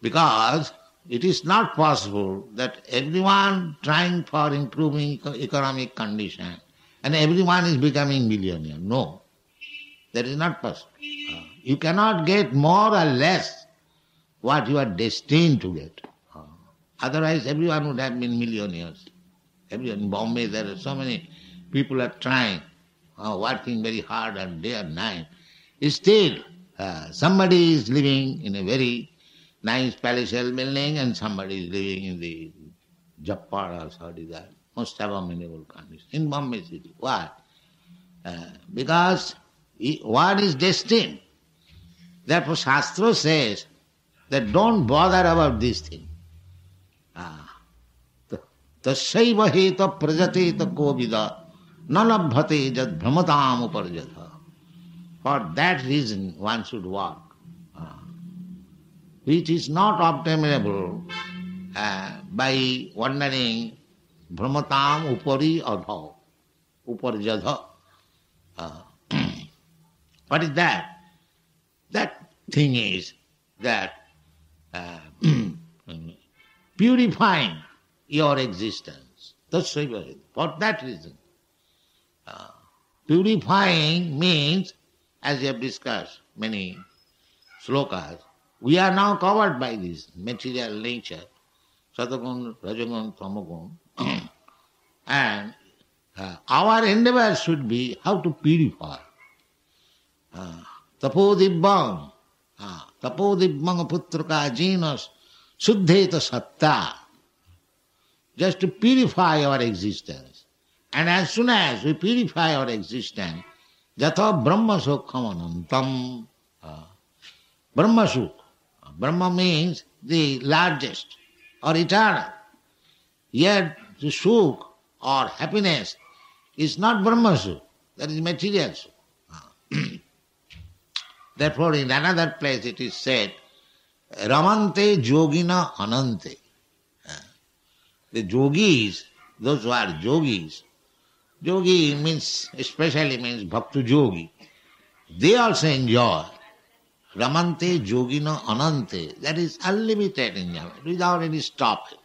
Because it is not possible that everyone trying for improving economic condition and everyone is becoming millionaire. No, that is not possible. You cannot get more or less what you are destined to get. Otherwise everyone would have been millionaires. Everyone in Bombay there are so many people are trying, working very hard and day and night. Still, somebody is living in a very nice palatial building and somebody is living in the Jappad or something that most abominable condition in Bombay city. Why? Because what is destined. Therefore Shastra says that don't bother about this thing. Tasyaiva heta prajateta kovida nalabhate jad brahmatam uparjatha. For that reason one should work, which is not obtainable by wandering brahmatam upari adha, uparjatha. What is that? That thing is that purifying your existence. For that reason. Purifying means, as we have discussed many slokas, we are now covered by this material nature, Satagun, Rajagun, Tamagun, and our endeavor should be how to purify. Tapodibbang putraka jinas suddheta satta. Just to purify our existence. And as soon as we purify our existence, jatha brahma sukham anantam. Brahma sukh. Brahma means the largest or eternal. Yet the sukh or happiness is not Brahma sukh, that is material sukh. Therefore in another place it is said, Ramante yogina anante. The yogis, those who are yogis, yogi means, especially means bhakti yogi, they also enjoy Ramante yogina anante, that is unlimited enjoyment, without any stopping.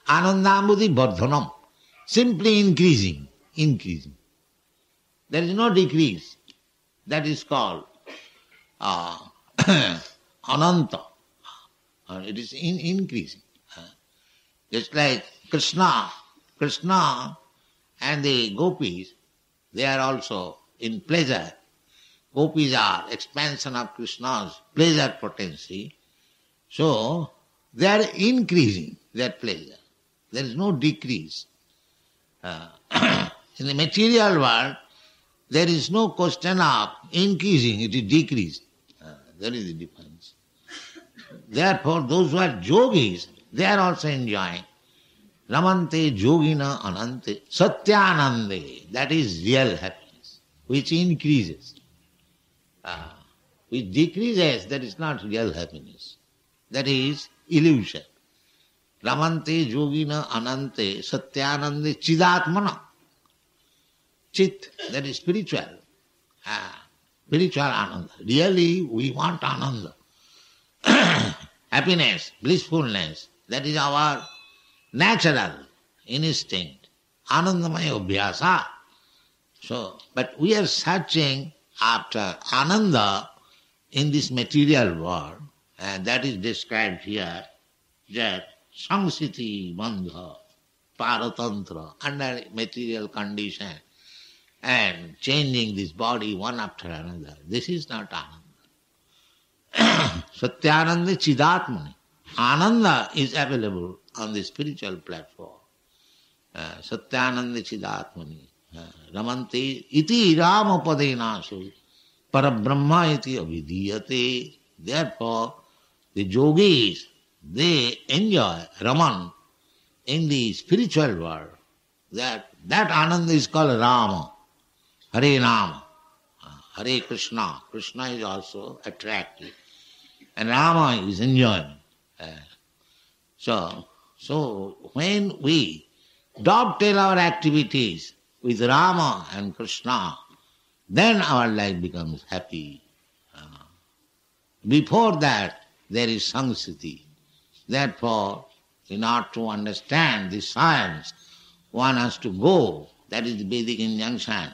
Anandamudi vardhanam, simply increasing. There is no decrease. That is called ananta. It is increasing. Just like Krishna and the gopis, they are also in pleasure. Gopis are expansion of Krishna's pleasure potency. So, they are increasing their pleasure. There is no decrease. In the material world, there is no question of increasing, it is decreasing. That is the difference. Therefore, those who are yogis, they are also enjoying Ramante yogina anante satyanande, that is real happiness, which increases. Which decreases, that is not real happiness. That is illusion. Ramante yogina anante satyanande chidatmana. Chit, that is spiritual. Spiritual ananda. Really, we want ananda. Happiness, blissfulness, that is our natural instinct. Anandamaya abhyasa. So, but we are searching after ananda in this material world, and that is described here, that samsiti bandha, paratantra, under material condition, and changing this body one after another. This is not ananda. Satyananda chidatmani. Ananda is available on the spiritual platform. Satyananda chidatmani. Ramante iti ramapadenasu parabrahma iti avidiyate. Therefore, the yogis, they enjoy Raman in the spiritual world. That ananda is called Rama. Hare Rama, Hare Krishna. Krishna is also attractive. And Rama is enjoyment. So when we dovetail our activities with Rama and Krishna, then our life becomes happy. Before that, there is sangsiti. Therefore, in order to understand this science, one has to go. That is the Vedic injunction.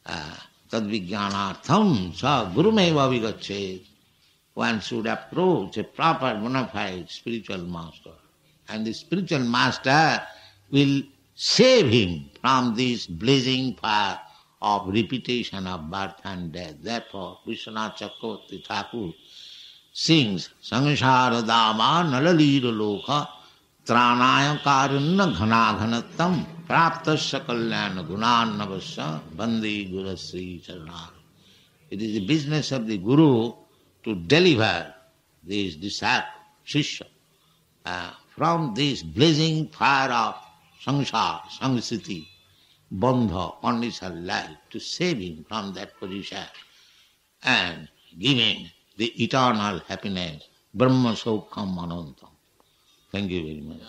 Tad vijnanartham sa gurumeva vigachet. One should approach a proper bona fide spiritual master. And the spiritual master will save him from this blazing fire of repetition of birth and death. Therefore, Vishwanath Chakravarti Thakur sings Sangsara Dama Nalalira Loka Tranaya Karunna Ghana Ghanatam Praptasya Kalyana Gunannavasya Bandi Guru Sri Charana. It is the business of the Guru to deliver this disciple, Shishya, from this blazing fire of samsara, samsiti, bandha, conditional life, to save him from that position and give him the eternal happiness, Brahma Saukham Anantam. Thank you very much.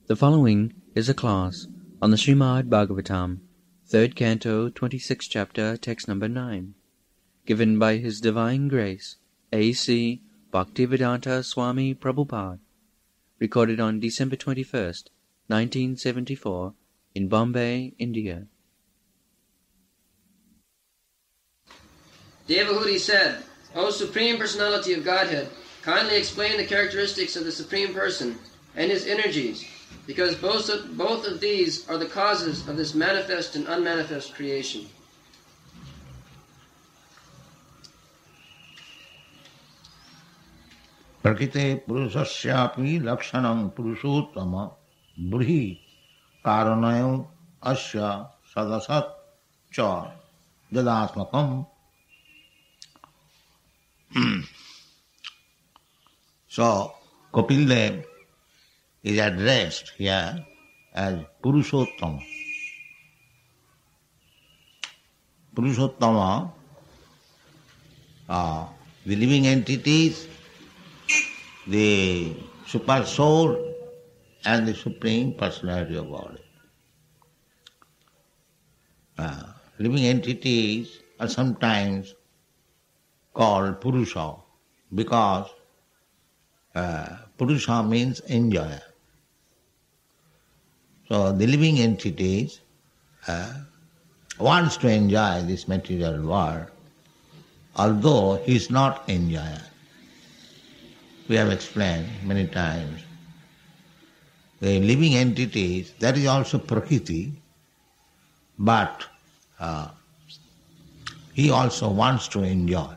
The following is a class on the Srimad Bhagavatam, 3rd Canto, 26th Chapter, Text number 9, given by His Divine Grace, A.C. Bhaktivedanta Swami Prabhupada, recorded on December 21st, 1974, in Bombay, India. Devahuti said, O Supreme Personality of Godhead, kindly explain the characteristics of the Supreme Person and His energies, because both of these are the causes of this manifest and unmanifest creation. Prakite purusasyapi lakshanam purushottama bruhi karanayam asya sadasat cha jadatmakam. So, Kapil Dev is addressed here as Purushottama. Purushottama are the living entities, the super soul, and the Supreme Personality of God. Living entities are sometimes called Purusha because Purusha means enjoyer. So the living entities wants to enjoy this material world, although he is not enjoyer. We have explained many times. The living entities, that is also Prakriti, but he also wants to enjoy.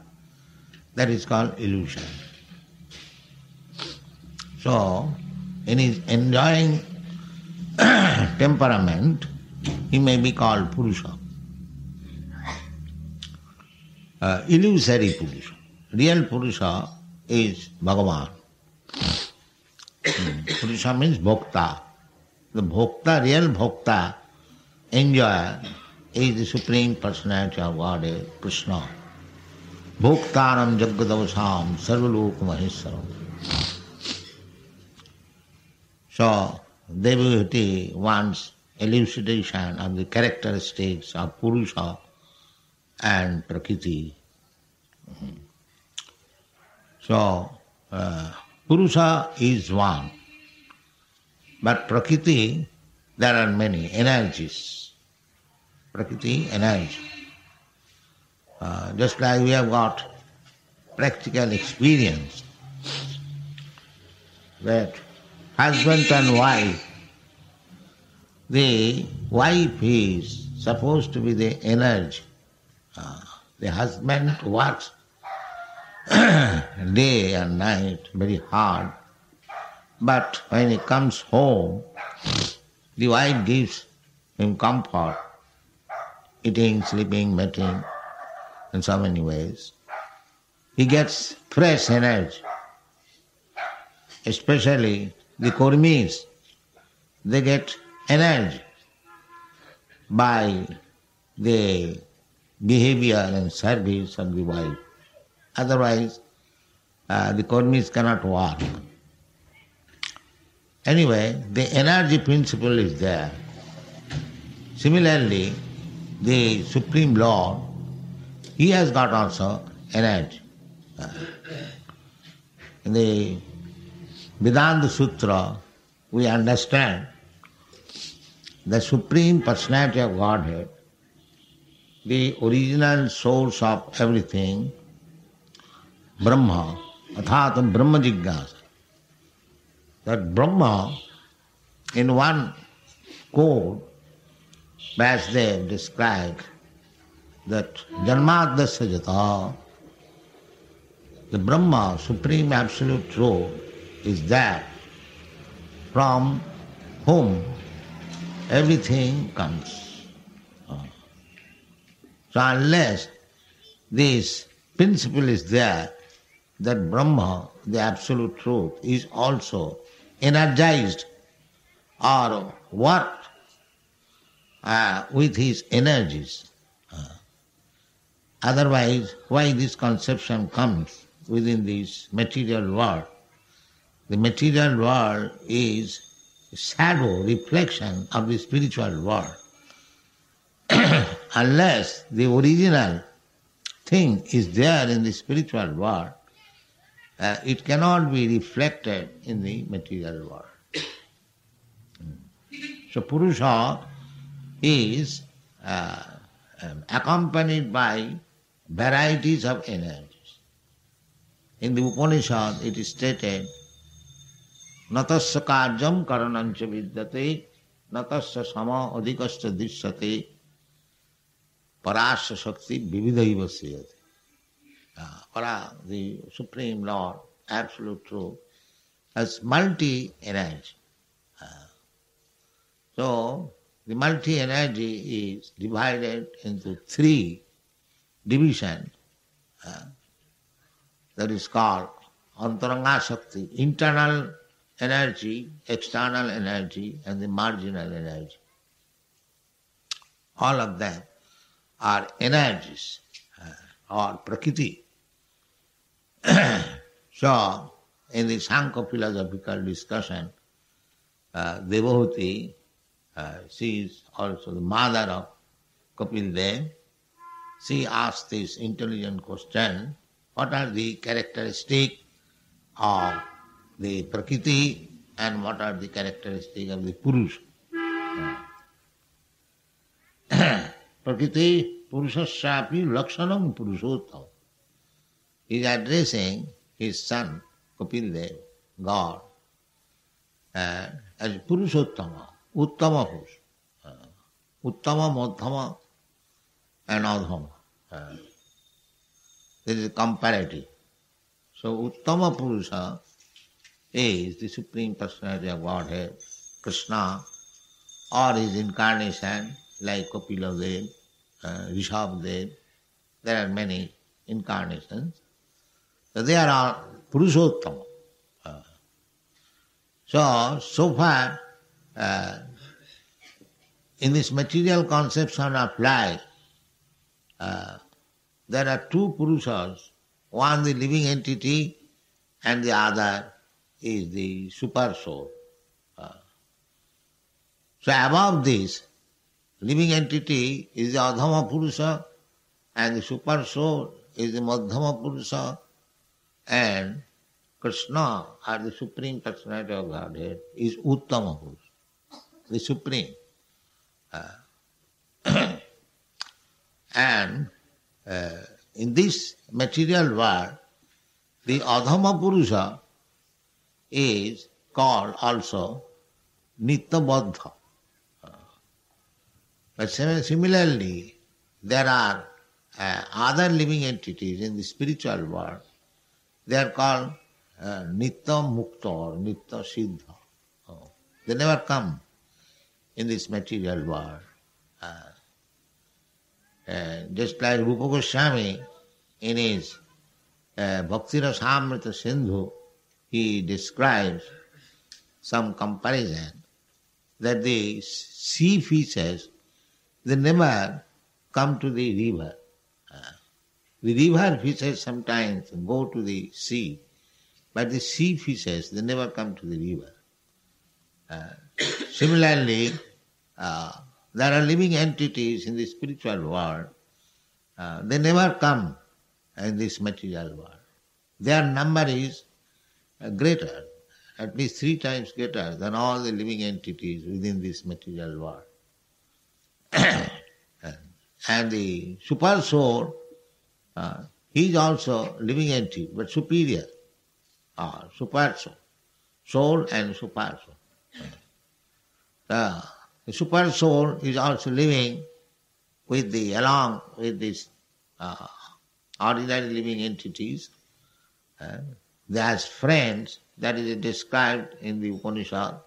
That is called illusion. So, in his enjoying temperament, he may be called Purusha. Illusory Purusha. Real Purusha is Bhagavan. Purusha means Bhokta. The Bhokta, real Bhokta, enjoyer, is the Supreme Personality of Godhead, Krishna. Bhoktaram Jagadavasam Sarvalok Maheswaram. So, Devahuti wants elucidation of the characteristics of Purusha and Prakriti. So, Purusha is one, but Prakriti, there are many energies. Prakriti, energy. Just like we have got practical experience that husband and wife, the wife is supposed to be the energy. The husband works day and night very hard, but when he comes home, the wife gives him comfort, eating, sleeping, mating, in so many ways. He gets fresh energy. Especially the Kurmis, they get energy by the behavior and service of the wife. Otherwise, the Kurmis cannot work. Anyway, the energy principle is there. Similarly, the Supreme Lord, he has got also energy. In the Vedanta Sutra, we understand the Supreme Personality of Godhead, the original source of everything, Brahma, Athatam Brahma Jigyasa. That Brahma, in one code, Vasudev described that Janmadasya Jata, the Brahma, Supreme Absolute Truth, is that from whom everything comes. So unless this principle is there, that Brahma, the Absolute Truth, is also energized or worked with his energies. Otherwise, why this conception comes within this material world? The material world is a shadow, reflection of the spiritual world. Unless the original thing is there in the spiritual world, it cannot be reflected in the material world. So Purusha is accompanied by varieties of energies. In the Upanishad it is stated, Natasya karyam karanancha vidyate, natasya sama adhikasya dishyate, parasya shakti vividaiva sriyate. Para, the Supreme Lord, Absolute Truth, has multi-energy. So, the multi-energy is divided into three divisions. That is called Antaranga Shakti, internal energy, external energy, and the marginal energy. All of them are energies, or prakriti. So, in the Sankhya philosophical discussion, Devavati, she is also the mother of Kapil Dev. She asked this intelligent question, what are the characteristics of the Prakriti and what are the characteristics of the Purusha? Prakriti Purusasyapi Lakshanam Purushottam. He is addressing his son, Kapil Dev, God, as Purushottama, Uttama Purush, Uttama, Madhyama and Adhama. This is comparative. So Uttama Purusha is the Supreme Personality of Godhead, Krishna, or his incarnation like Kapila Dev, Rishabh Dev. There are many incarnations. So they are all Purushottama. So far, in this material conception of life, there are two Purushas, one the living entity and the other is the super soul. So above this, living entity is the Adhama Purusha and the super soul is the Madhyama Purusha, and Krishna, or the Supreme Personality of Godhead, is Uttama Purusha, the Supreme. And in this material world, the Adhama Purusha is called also Nitya-baddha. But similarly, there are other living entities in the spiritual world. They are called Nitya-mukta or Nitya-siddha. They never come in this material world. Just like Rupa Goswami in his Bhakti Rasamrita Sindhu, he describes some comparison that the sea fishes, they never come to the river. The river fishes sometimes go to the sea, but the sea fishes, they never come to the river. Similarly, there are living entities in the spiritual world. They never come in this material world. their number is greater, at least 3 times greater than all the living entities within this material world. And the super soul, he is also living entity, but superior, super soul. Soul and super soul. The super soul is also living along with these ordinary living entities. They are friends, that is described in the Upanishad,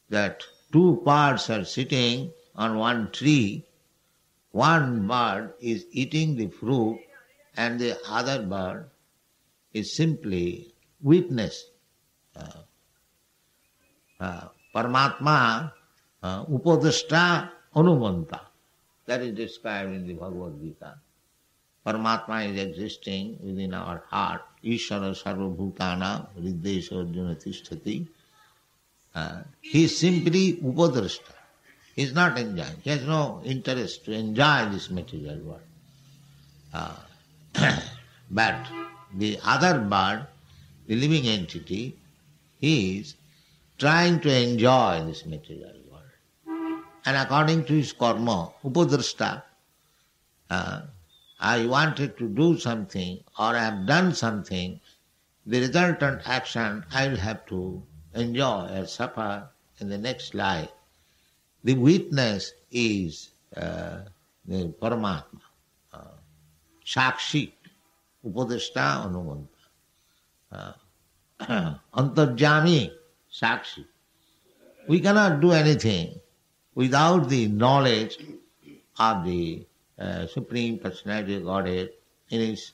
that 2 birds are sitting on one tree, one bird is eating the fruit and the other bird is simply witness. Paramatma upadashta anumanta. That is described in the Bhagavad Gita. Paramatma is existing within our heart. Ishvara sarvabhutana riddesha arjuna tishtati. He is simply upadrashta. He is not enjoying. He has no interest to enjoy this material world. But the other bird, the living entity, he is trying to enjoy this material world. And according to his karma, upadrashta, I wanted to do something or I have done something, the resultant action I will have to enjoy or suffer in the next life. The witness is the Paramatma, Sakshi, Upadashta Anumanta, Antarjami, Sakshi. We cannot do anything without the knowledge of the Supreme Personality of Godhead in his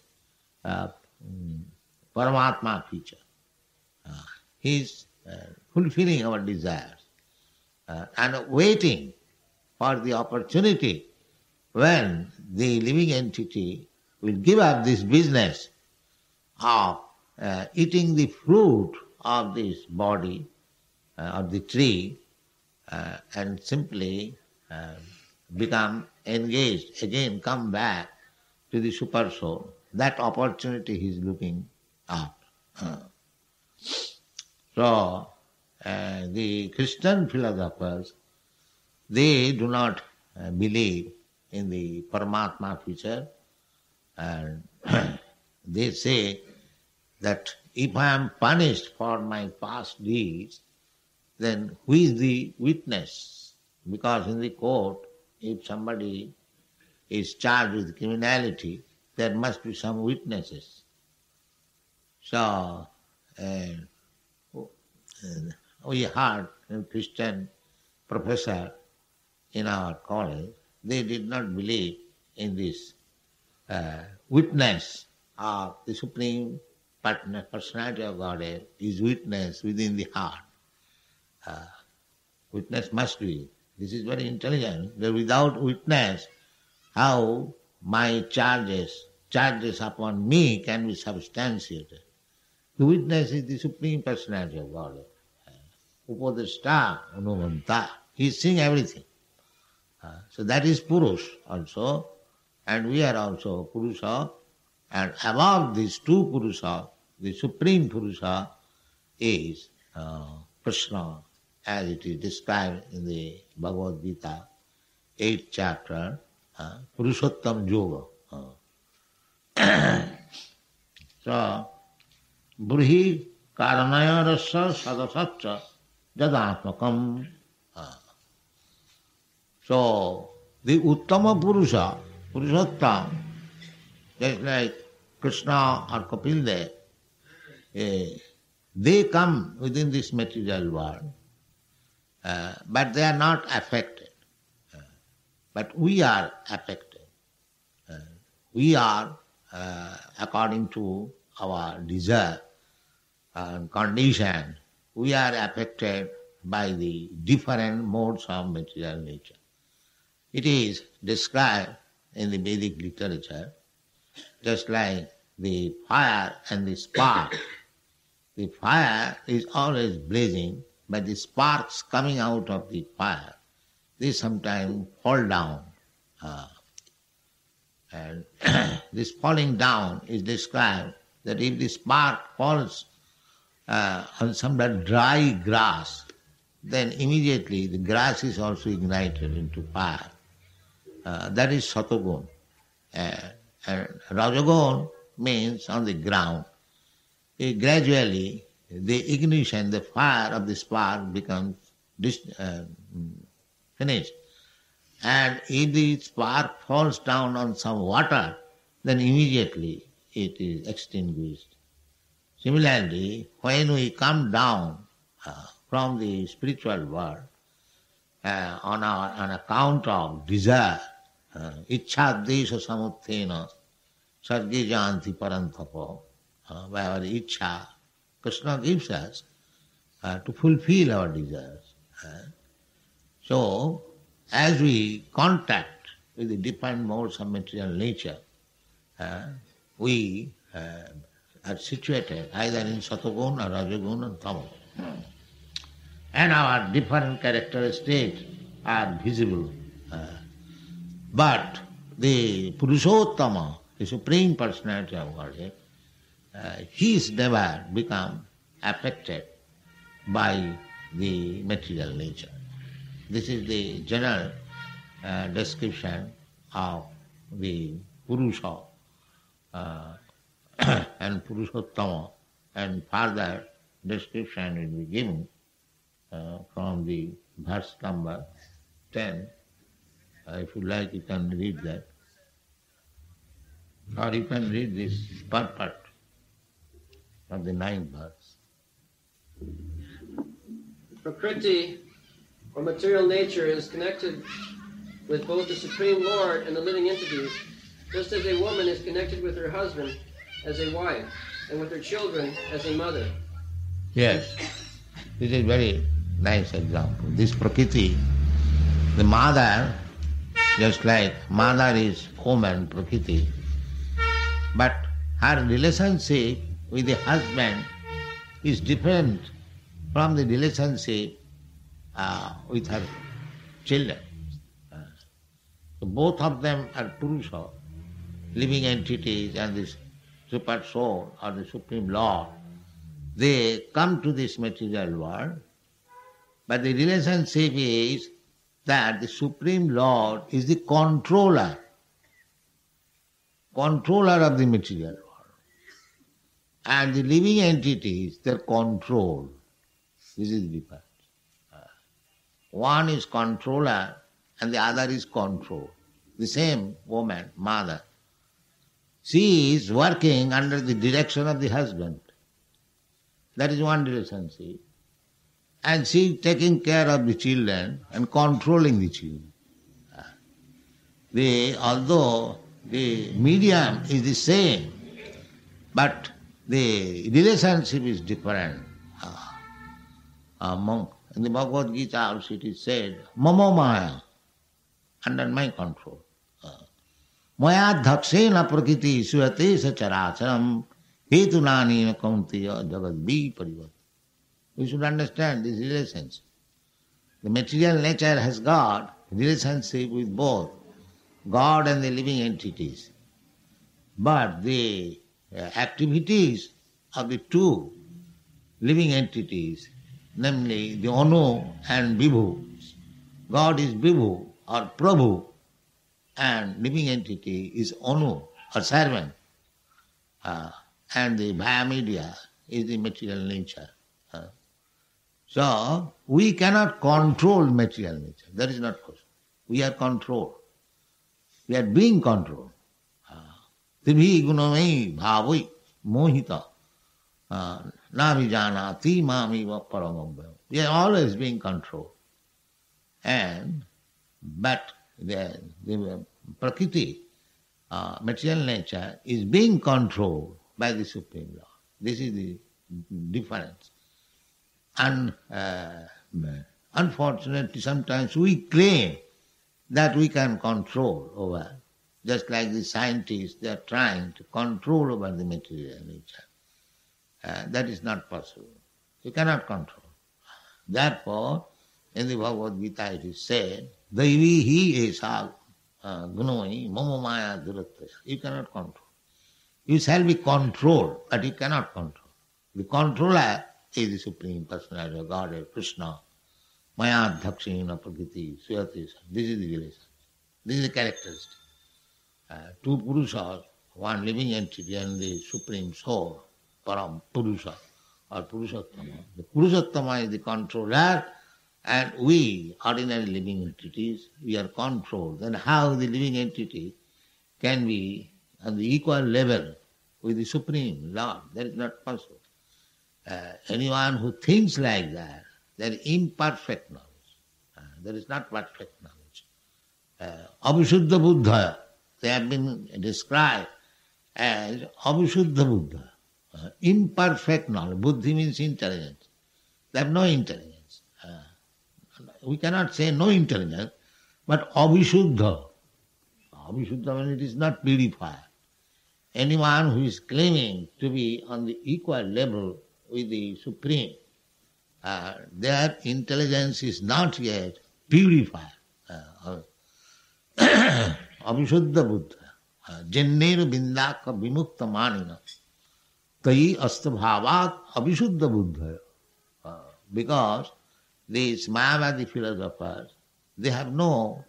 Paramatma feature. He is fulfilling our desires and waiting for the opportunity when the living entity will give up this business of eating the fruit of this body, of the tree, and simply become engaged, again come back to the super soul. That opportunity he is looking out. So, the Christian philosophers, they do not believe in the Paramatma feature, and they say that if I am punished for my past deeds, then who is the witness? Because in the court, if somebody is charged with criminality, there must be some witnesses. So, we heard a Christian professor in our college, they did not believe in this witness of the Supreme Personality of Godhead is witness within the heart. Witness must be. This is very intelligent. That without witness, how my charges upon me can be substantiated. The witness is the Supreme Personality of Godhead. Upadashta anumanta. He is seeing everything. So that is Purush also, and we are also Purusha, and above these 2 Purusha, the Supreme Purusha is Krishna, as it is described in the Bhagavad Gita, 8th chapter, Purushottam Yoga. So, Burhi Karanaya Rasa Sadasatcha Jadatmakam. So, the Uttama Purusha, Purushottam, just like Krishna or Kapildev, they come within this material world, but they are not affected. But we are affected. We are, according to our desire and condition, we are affected by the different modes of material nature. It is described in the Vedic literature just like the fire and the spark. The fire is always blazing, but the sparks coming out of the fire, they sometimes fall down. And this falling down is described that if the spark falls on some dry grass, then immediately the grass is also ignited into fire. That is Satagun. And Rajagun means on the ground. Gradually, the ignition, the fire of the spark becomes finished. And if the spark falls down on some water, then immediately it is extinguished. Similarly, when we come down from the spiritual world on account of desire, ichcha desha samuthena sarge janti parantapo, by our ichcha, Krishna gives us to fulfill our desires. So, as we contact with the different modes of material nature, we are situated either in Satagun or Rajagun or Tamagun. And our different characteristics are visible. But the Purushottama, the Supreme Personality of Godhead, he is never become affected by the material nature. This is the general description of the Purusha and Purushottama, and further description will be given from the verse number 10. If you like, you can read that. Or you can read this part of the 9th verse. Prakriti, or material nature, is connected with both the Supreme Lord and the living entities, just as a woman is connected with her husband as a wife, and with her children as a mother. Yes, this is a very nice example. This Prakriti, the mother, just like mother is woman, Prakriti, but her relationship with the husband is different from the relationship with her children. So both of them are Purusha, living entities, and this super soul or the Supreme Lord. They come to this material world, but the relationship is that the Supreme Lord is the controller of the material world. And the living entities, they are controlled. This is the difference. One is controller and the other is controlled. The same woman, mother, she is working under the direction of the husband. That is one relationship. And she is taking care of the children and controlling the children. Although the medium is the same, but the relationship is different. In the Bhagavad Gita also it is said, Mama Maya, under my control. Maya dhakshena prakriti suyate sacharacharam hetunani kauntiya jagad parivat. We should understand this relationship. The material nature has got relationship with both God and the living entities. But the activities of the two living entities, namely the Anu and Vibhu, God is Vibhu or Prabhu, and living entity is Anu or servant, and the via media is the material nature. So we cannot control material nature. That is not possible. We are controlled. We are being controlled. Tibhi gunamai bhavai mohita navijanati mami va paramabhaya. We are always being controlled. But the Prakriti, material nature, is being controlled by the Supreme Lord. This is the difference. And unfortunately, sometimes we claim that we can control over, just like the scientists, they are trying to control over the material nature. That is not possible. You cannot control. Therefore, in the Bhagavad Gita it is said, Daivi hi esa gunoi mama maya durattaya. You cannot control. You shall be controlled, but you cannot control. The controller is the Supreme Personality of Godhead, Krishna. Maya dhakshina prakriti suyati. This is the relation. This is the characteristic. Two Purushas, one living entity and the Supreme Soul, Param Purusha or Purushottama. The Purushottama is the controller, and we, ordinary living entities, we are controlled. Then how the living entity can be on the equal level with the Supreme Lord? That is not possible. Anyone who thinks like that, that is imperfect knowledge. That is not perfect knowledge. Abhishuddha Buddha, they have been described as Abhishuddha Buddha. Imperfect knowledge. Buddhi means intelligence. They have no intelligence. We cannot say no intelligence, but Abhishuddha. Abhishuddha means it is not purified. Anyone who is claiming to be on the equal level with the Supreme, their intelligence is not yet purified. Abhishuddha Buddha. Jenneru bindaka vimukta manina. Tai astabhavat abhishuddha Buddha. Because these Mayavadi philosophers, they have no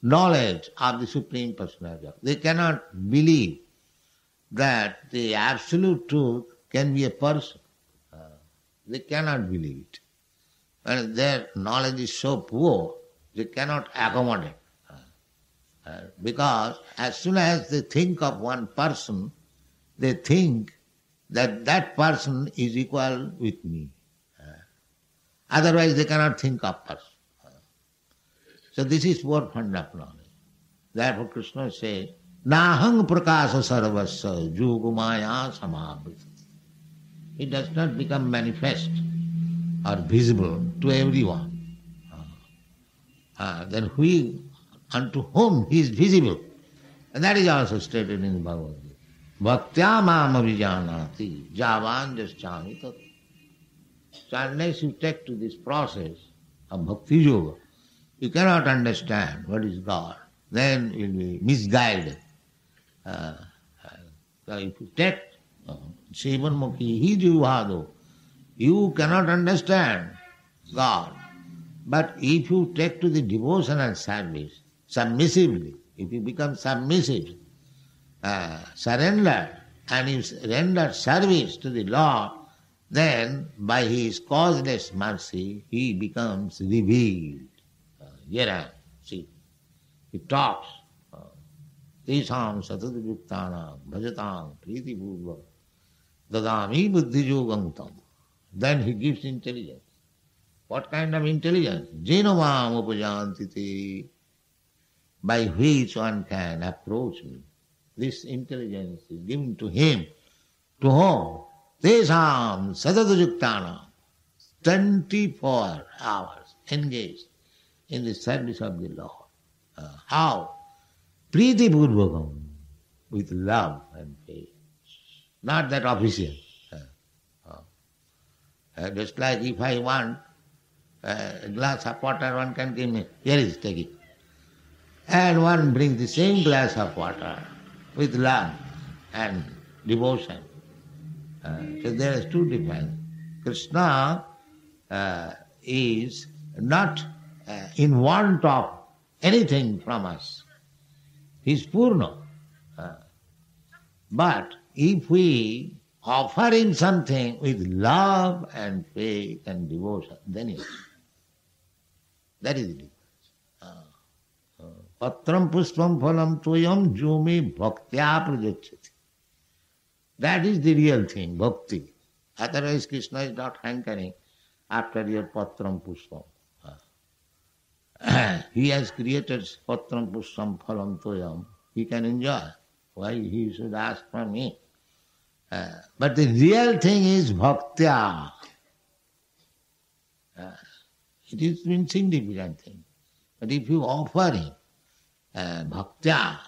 knowledge of the Supreme Personality. They cannot believe that the absolute truth can be a person. They cannot believe it. And their knowledge is so poor, they cannot accommodate. Because as soon as they think of one person, they think that that person is equal with me. Otherwise they cannot think of person. So this is poor fund of knowledge. Therefore Krishna says, Nahang prakasa sarvasya jugumaya samavrita. It does not become manifest or visible to everyone. Then unto whom he is visible. And that is also stated in the Bhagavad Gita. Bhaktya mam avijanati javan jaschami tat. So unless you take to this process of bhakti yoga, you cannot understand what is God. Then you will be misguided. So if you take Shivanmukhi, he jivado, you cannot understand God. But if you take to the devotional service, submissively, if you become submissive, surrender, and you render service to the Lord, then by His causeless mercy, He becomes revealed. Here I am, see. He talks. Tesham satadayuktanam bhajatam priti bhurva dadami buddhijogam tam. Then He gives intelligence. What kind of intelligence? Jenovam upajantiti, by which one can approach me. This intelligence is given to him. To whom? Tesham sadadayuktanam. 24 hours engaged in the service of the Lord. How? Priti purvakam, with love and faith. Not that official. Just like if I want a glass of water, one can give me, here is, take it. And one brings the same glass of water with love and devotion. So there is two differences. Krishna is not in want of anything from us. He is Purna. But if we offer him something with love and faith and devotion, then he is. That is the difference. Patram puspam phalam toyam jumi bhaktya prajachati. That is the real thing, bhakti. Otherwise Krishna is not hankering after your patram puspam. He has created patram puspam phalam toyam. He can enjoy. Why he should ask from me? But the real thing is bhaktya. It is an insignificant thing. But if you offer him bhaktya,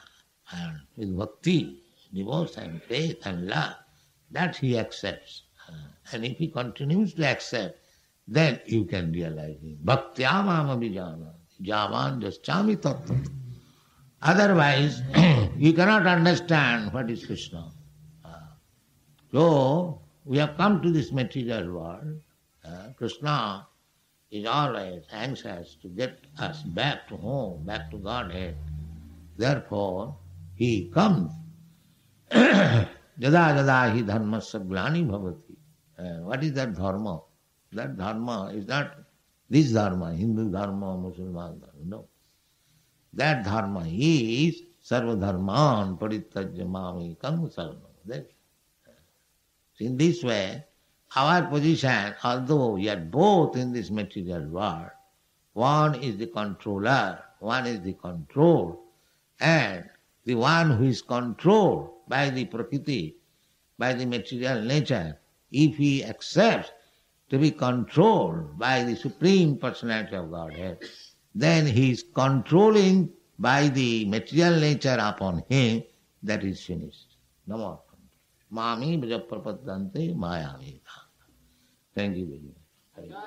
and with bhakti, devotion, faith and love, that he accepts. And if he continues to accept, then you can realize him. Bhaktya mama vijana, javan jaschami tattva. Otherwise, you cannot understand what is Krishna. So, we have come to this material world. Krishna is always anxious to get us back to home, back to Godhead. Therefore, he comes. Jada jada hi dharmasya glani bhavati. What is that dharma? That dharma is not this dharma, Hindu dharma, Muslim dharma. No. That dharma is sarva dharman parityajya mami kam saranam. In this way, our position, although we are both in this material world, one is the controller, one is the controlled, and the one who is controlled by the prakriti, by the material nature, if he accepts to be controlled by the Supreme Personality of Godhead, then he is controlling by the material nature upon him, that is finished. No more. Mami Brajaprapadante Mayami. Thank you very much.